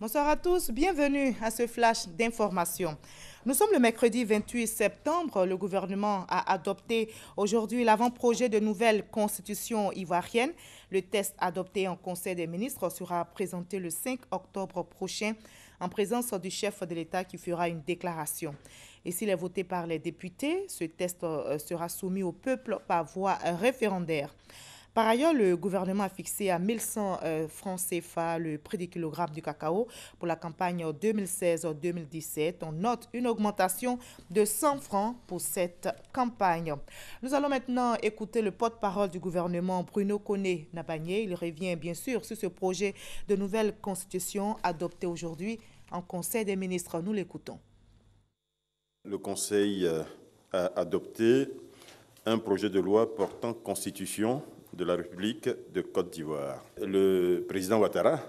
Bonsoir à tous, bienvenue à ce flash d'information. Nous sommes le mercredi 28 septembre. Le gouvernement a adopté aujourd'hui l'avant-projet de nouvelle constitution ivoirienne. Le texte adopté en Conseil des ministres sera présenté le 5 octobre prochain en présence du chef de l'État qui fera une déclaration. Et s'il est voté par les députés, ce texte sera soumis au peuple par voie référendaire. Par ailleurs, le gouvernement a fixé à 1100 francs CFA le prix du kilogramme du cacao pour la campagne 2016-2017. On note une augmentation de 100 francs pour cette campagne. Nous allons maintenant écouter le porte-parole du gouvernement, Bruno Koné-Nabagné. Il revient bien sûr sur ce projet de nouvelle constitution adopté aujourd'hui en Conseil des ministres. Nous l'écoutons. Le Conseil a adopté un projet de loi portant constitution de la République de Côte d'Ivoire. Le président Ouattara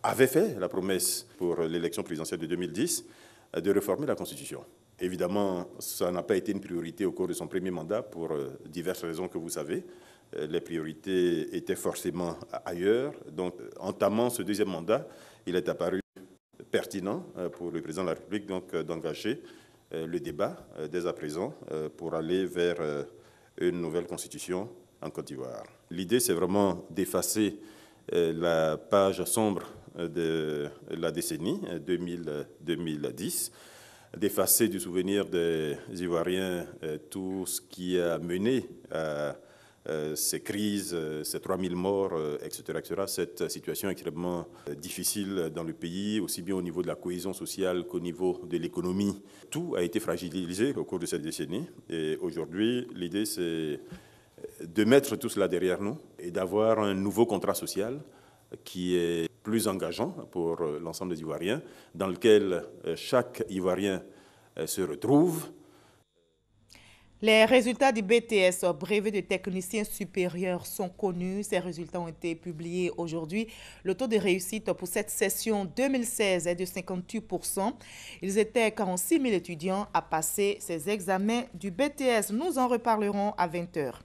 avait fait la promesse pour l'élection présidentielle de 2010 de réformer la Constitution. Évidemment, ça n'a pas été une priorité au cours de son premier mandat pour diverses raisons que vous savez. Les priorités étaient forcément ailleurs. Donc, entamant ce deuxième mandat, il est apparu pertinent pour le président de la République d'engager le débat dès à présent pour aller vers une nouvelle constitution en Côte d'Ivoire. L'idée, c'est vraiment d'effacer la page sombre de la décennie 2010, d'effacer du souvenir des Ivoiriens tout ce qui a mené à ces crises, ces 3000 morts, etc., etc., cette situation extrêmement difficile dans le pays, aussi bien au niveau de la cohésion sociale qu'au niveau de l'économie. Tout a été fragilisé au cours de cette décennie. Et aujourd'hui, l'idée, c'est de mettre tout cela derrière nous et d'avoir un nouveau contrat social qui est plus engageant pour l'ensemble des Ivoiriens, dans lequel chaque Ivoirien se retrouve. Les résultats du BTS, brevet de technicien supérieur, sont connus. Ces résultats ont été publiés aujourd'hui. Le taux de réussite pour cette session 2016 est de 58%. Ils étaient 46 000 étudiants à passer ces examens du BTS. Nous en reparlerons à 20 h.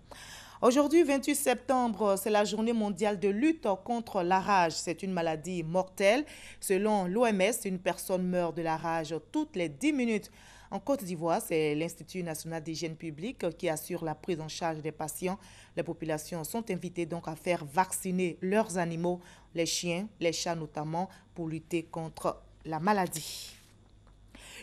Aujourd'hui, 28 septembre, c'est la journée mondiale de lutte contre la rage. C'est une maladie mortelle. Selon l'OMS, une personne meurt de la rage toutes les 10 minutes. En Côte d'Ivoire, c'est l'Institut national d'hygiène publique qui assure la prise en charge des patients. Les populations sont invitées donc à faire vacciner leurs animaux, les chiens, les chats notamment, pour lutter contre la maladie.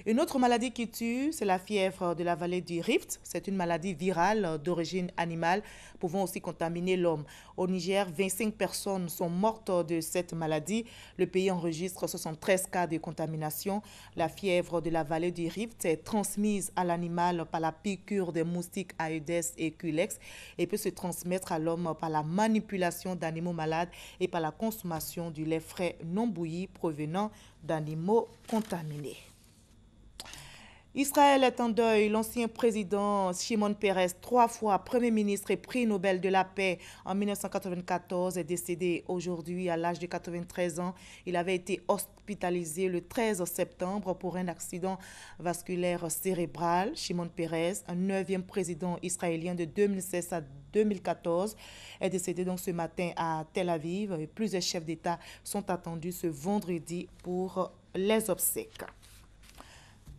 Une autre maladie qui tue, c'est la fièvre de la vallée du Rift. C'est une maladie virale d'origine animale, pouvant aussi contaminer l'homme. Au Niger, 25 personnes sont mortes de cette maladie. Le pays enregistre 73 cas de contamination. La fièvre de la vallée du Rift est transmise à l'animal par la piqûre des moustiques Aedes et Culex et peut se transmettre à l'homme par la manipulation d'animaux malades et par la consommation du lait frais non bouilli provenant d'animaux contaminés. Israël est en deuil. L'ancien président Shimon Peres, 3 fois Premier ministre et prix Nobel de la paix en 1994, est décédé aujourd'hui à l'âge de 93 ans. Il avait été hospitalisé le 13 septembre pour un accident vasculaire cérébral. Shimon Peres, un 9e président israélien de 2016 à 2014, est décédé donc ce matin à Tel Aviv. Et plusieurs chefs d'État sont attendus ce vendredi pour les obsèques.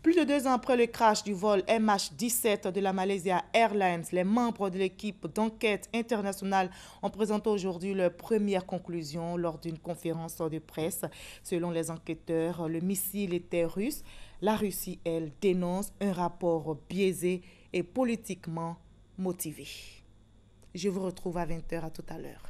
Plus de 2 ans après le crash du vol MH17 de la Malaysia Airlines, les membres de l'équipe d'enquête internationale ont présenté aujourd'hui leurs premières conclusions lors d'une conférence de presse. Selon les enquêteurs, le missile était russe. La Russie, elle, dénonce un rapport biaisé et politiquement motivé. Je vous retrouve à 20 h. À tout à l'heure.